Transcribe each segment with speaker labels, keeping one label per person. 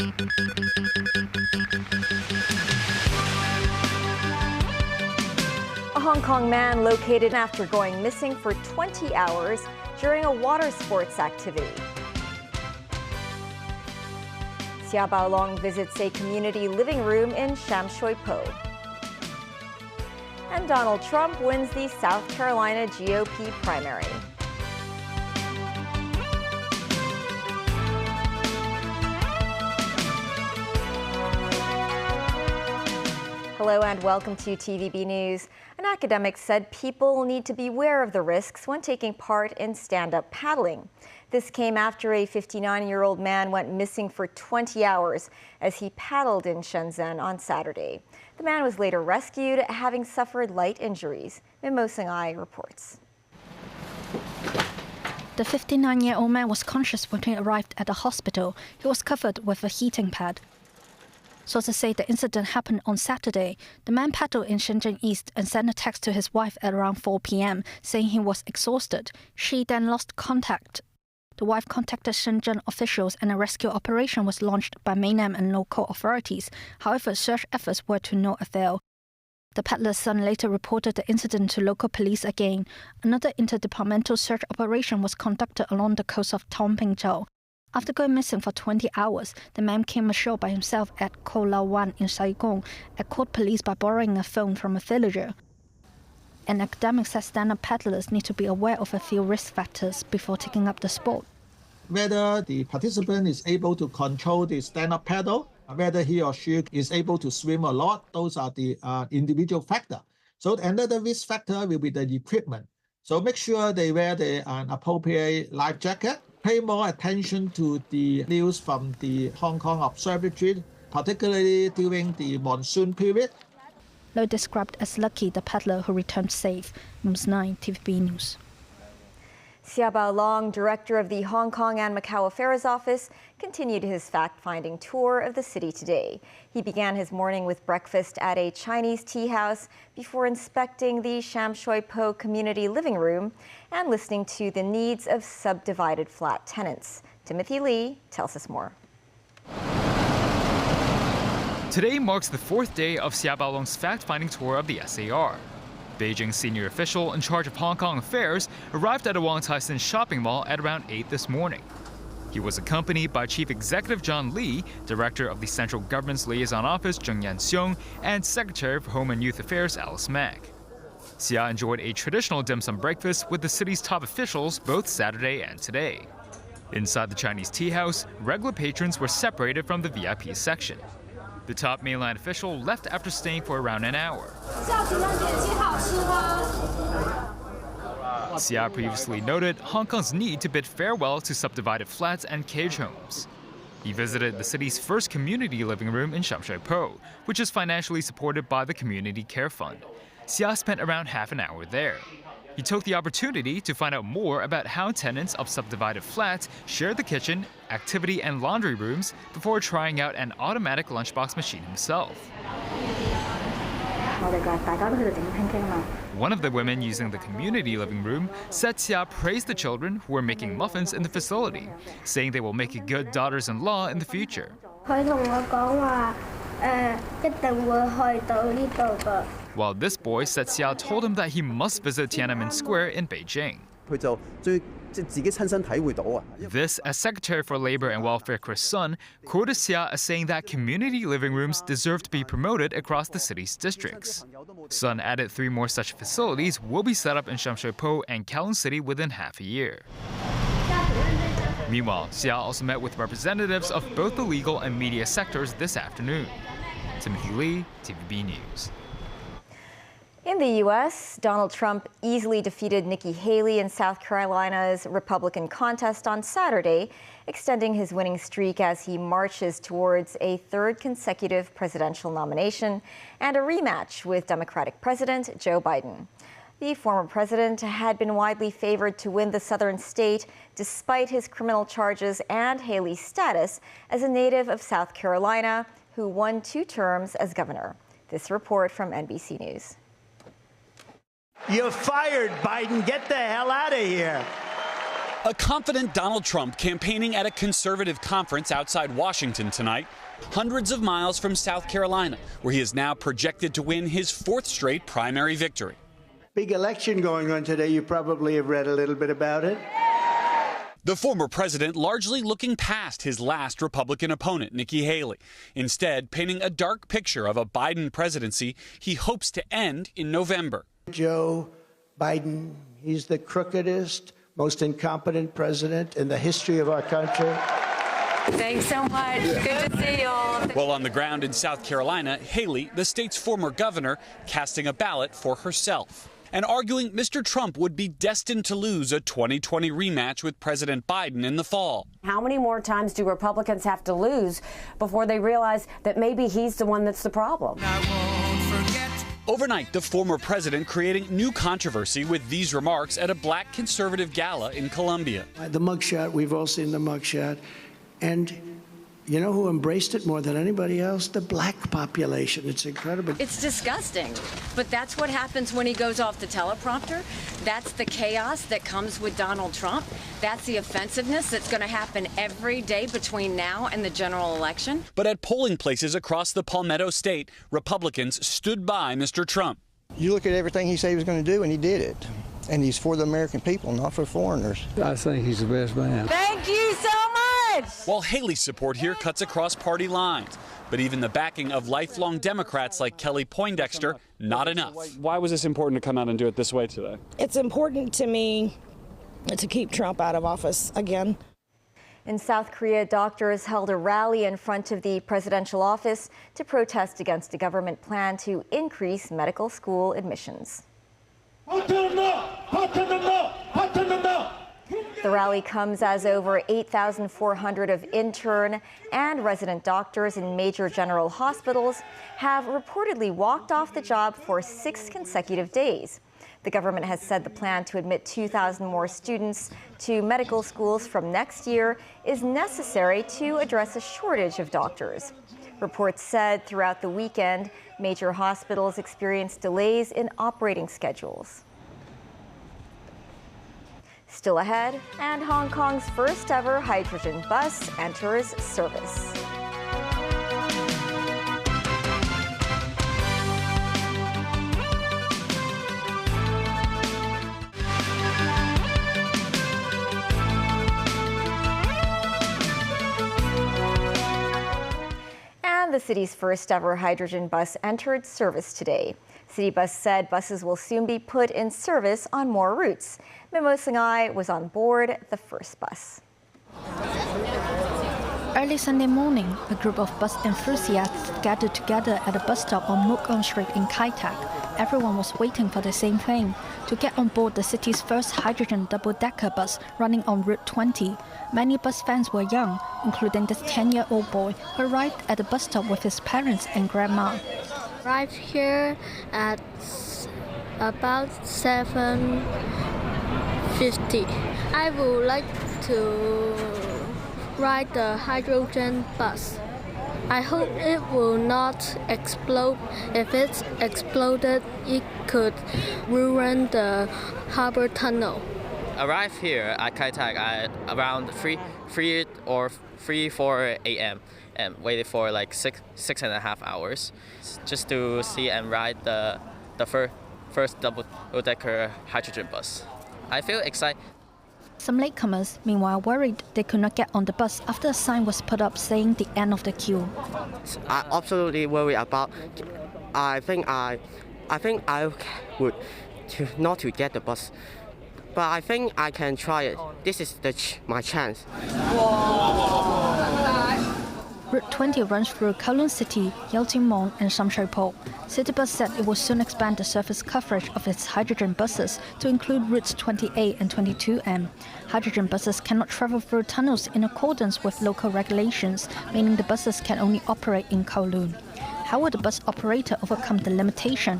Speaker 1: A Hong Kong man located after going missing for 20 hours during a water sports activity. Xia Baolong visits a community living room in Sham Shui Po. And Donald Trump wins the South Carolina GOP primary. Hello and welcome to TVB News. An academic said people need to beware of the risks when taking part in stand-up paddling. This came after a 59-year-old man went missing for 20 hours as he paddled in Shenzhen on Saturday. The man was later rescued, having suffered light injuries. Mimo Singhai reports.
Speaker 2: The 59-year-old man was conscious when he arrived at the hospital. He was covered with a heating pad. Sources say the incident happened on Saturday. The man paddled in Shenzhen East and sent a text to his wife at around 4 p.m. saying he was exhausted. She then lost contact. The wife contacted Shenzhen officials and a rescue operation was launched by mainland and local authorities. However, search efforts were to no avail. The paddler's son later reported the incident to local police again. Another interdepartmental search operation was conducted along the coast of Tongbingzhou. After going missing for 20 hours, the man came ashore by himself at Koh Lau Wan in Saigon and called police by borrowing a phone from a villager. An academic says stand-up paddlers need to be aware of a few risk factors before taking up the sport.
Speaker 3: Whether the participant is able to control the stand-up paddle, whether he or she is able to swim a lot, those are the individual factors. So another risk factor will be the equipment. So make sure they wear the appropriate life jacket. Pay more attention to the news from the Hong Kong Observatory, particularly during the monsoon period.
Speaker 2: Lo described as lucky the paddler who returned safe. News 9, TVB News.
Speaker 1: Xia Baolong, director of the Hong Kong and Macau Affairs Office, continued his fact-finding tour of the city today. He began his morning with breakfast at a Chinese tea house before inspecting the Sham Shui Po community living room and listening to the needs of subdivided flat tenants. Timothy Lee tells us more.
Speaker 4: Today marks the fourth day of Xia Baolong's fact-finding tour of the SAR. Beijing's senior official in charge of Hong Kong affairs arrived at a Wong Tai Sin shopping mall at around 8 this morning. He was accompanied by Chief Executive John Lee, Director of the Central Government's Liaison Office Zheng Yanxiong, and Secretary for Home and Youth Affairs Alice Mack. Xia enjoyed a traditional dim sum breakfast with the city's top officials both Saturday and today. Inside the Chinese tea house, regular patrons were separated from the VIP section. The top mainland official left after staying for around an hour. Xia previously noted Hong Kong's need to bid farewell to subdivided flats and cage homes. He visited the city's first community living room in Sham Shui Po, which is financially supported by the Community Care Fund. Xia spent around half an hour there. He took the opportunity to find out more about how tenants of subdivided flats share the kitchen, activity and laundry rooms before trying out an automatic lunchbox machine himself. One of the women using the community living room said Xia praised the children who were making muffins in the facility, saying they will make good daughters-in-law in the future. While this boy said Xia told him that he must visit Tiananmen Square in Beijing. This, as Secretary for Labor and Welfare Chris Sun quoted Xia as saying that community living rooms deserve to be promoted across the city's districts. Sun added 3 more such facilities will be set up in Sham Shui Po and Kowloon City within half a year. Meanwhile, Xia also met with representatives of both the legal and media sectors this afternoon. Timothy Lee, TVB News.
Speaker 1: In the U.S., Donald Trump easily defeated Nikki Haley in South Carolina's Republican contest on Saturday, extending his winning streak as he marches towards a 3rd consecutive presidential nomination and a rematch with Democratic President Joe Biden. The former president had been widely favored to win the southern state despite his criminal charges and Haley's status as a native of South Carolina who won 2 terms as governor. This report from NBC News.
Speaker 5: You're fired, Biden. Get the hell out of here. A confident Donald Trump campaigning at a conservative conference outside Washington tonight, hundreds of miles from South Carolina, where he is now projected to win his 4th straight primary victory.
Speaker 6: Big election going on today. You probably have read a little bit about it.
Speaker 5: The former president largely looking past his last Republican opponent, Nikki Haley, instead painting a dark picture of a Biden presidency he hopes to end in November.
Speaker 6: Joe Biden, he's the crookedest, most incompetent president in the history of our country.
Speaker 7: Thanks so much. Good to see you all.
Speaker 5: While on the ground in South Carolina, Haley, the state's former governor, casting a ballot for herself and arguing Mr. Trump would be destined to lose a 2020 rematch with President Biden in the fall.
Speaker 7: How many more times do Republicans have to lose before they realize that maybe he's the one that's the problem?
Speaker 5: Overnight, the former president creating new controversy with these remarks at a black conservative gala in Columbia.
Speaker 6: The mugshot, we've all seen the mugshot. And you know who embraced it more than anybody else? The black population. It's incredible.
Speaker 7: It's disgusting, but that's what happens when he goes off the teleprompter. That's the chaos that comes with Donald Trump. That's the offensiveness that's going to happen every day between now and the general election.
Speaker 5: But at polling places across the Palmetto State, Republicans stood by Mr. Trump.
Speaker 8: You look at everything he said he was going to do, and he did it. And he's for the American people, not for foreigners.
Speaker 9: I think he's the best man.
Speaker 7: Thank you so much.
Speaker 5: While Haley's support here cuts across party lines, but even the backing of lifelong Democrats like Kelly Poindexter, not enough.
Speaker 10: Why was this important to come out and do it this way today?
Speaker 11: It's important to me to keep Trump out of office again.
Speaker 1: In South Korea, doctors held a rally in front of the presidential office to protest against a government plan to increase medical school admissions. The rally comes as over 8,400 of intern and resident doctors in major general hospitals have reportedly walked off the job for 6 consecutive days. The government has said the plan to admit 2,000 more students to medical schools from next year is necessary to address a shortage of doctors. Reports said throughout the weekend, major hospitals experienced delays in operating schedules. Still ahead, and Hong Kong's first ever hydrogen bus enters service. And the city's first ever hydrogen bus entered service today. Citybus said buses will soon be put in service on more routes. Mimo Singai was on board the first bus.
Speaker 2: Early Sunday morning, a group of bus enthusiasts gathered together at a bus stop on Mukong Street in Kai Tak. Everyone was waiting for the same thing, to get on board the city's first hydrogen double-decker bus running on Route 20. Many bus fans were young, including this 10-year-old boy who arrived at the bus stop with his parents and grandma.
Speaker 12: Arrived here at about 7:50. I would like to ride the hydrogen bus. I hope it will not explode. If it's exploded, it could ruin the harbor tunnel.
Speaker 13: Arrived here at Kai Tak at around 3 or 4 a.m. and waited for like six and a half hours just to see and ride the first double-decker hydrogen bus. I feel excited.
Speaker 2: Some latecomers, meanwhile, worried they could not get on the bus after a sign was put up saying the end of the queue.
Speaker 14: I'm absolutely worried about. I think I would not to get the bus, but I think I can try it. This is my chance.
Speaker 2: Route 20 runs through Kowloon City, Yaojiamong and Shamshui-Po. Citybus said it will soon expand the service coverage of its hydrogen buses to include routes 28 and 22M. Hydrogen buses cannot travel through tunnels in accordance with local regulations, meaning the buses can only operate in Kowloon. How will the bus operator overcome the limitation?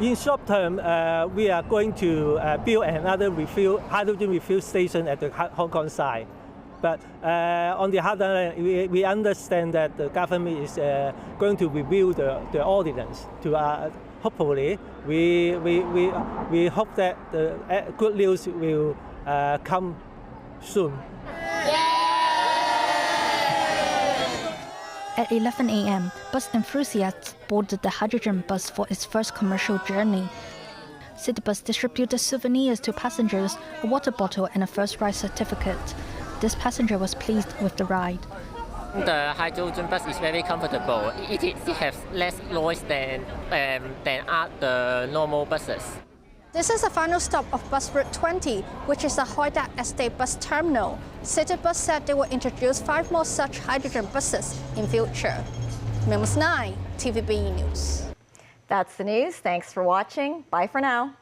Speaker 15: In short term, we are going to build another hydrogen refuel station at the Hong Kong side. But on the other hand, we understand that the government is going to review the ordinance. Hopefully, we hope that the good news will come soon.
Speaker 2: At 11 a.m., bus enthusiasts boarded the hydrogen bus for its first commercial journey. Citybus distributed souvenirs to passengers, a water bottle and a first ride certificate. This passenger was pleased with the ride.
Speaker 9: The hydrogen bus is very comfortable. It has less noise than the normal buses.
Speaker 16: This is the final stop of bus route 20, which is the Hoi Dat Estate bus terminal. Citybus said they will introduce 5 more such hydrogen buses in future. Memos 9, TVB News.
Speaker 1: That's the news. Thanks for watching. Bye for now.